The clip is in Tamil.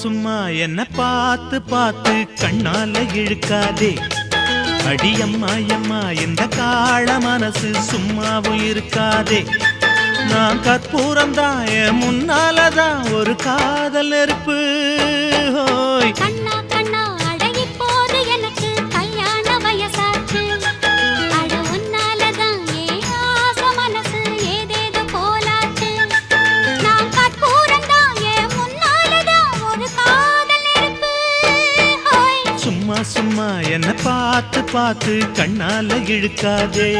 சும்மா என்ன பார்த்து பார்த்து கண்ணால இழுக்காதே. அடியம்மா அம்மா இந்த காள மனசு சும்மாவும் இருக்காதே. நான் கற்பூரம் தான் என் முன்னாலதான் ஒரு காதல் நெருப்பு. ஹோய் கண்ணா கண்ணா அடங்கி போது எனக்கு கல்யாண வயசாச்சு. அட உன்னாலதான் ஏன் ஆசை மனசு ஏதேதோ போலாச்சு. நான் கற்பூரம் தான் என் முன்னாலதான் ஒரு காதல் நெருப்பு. ஹோய் சும்மா சும்மா என்ன பார்த்து பார்த்து கண்ணால இழுக்காதே.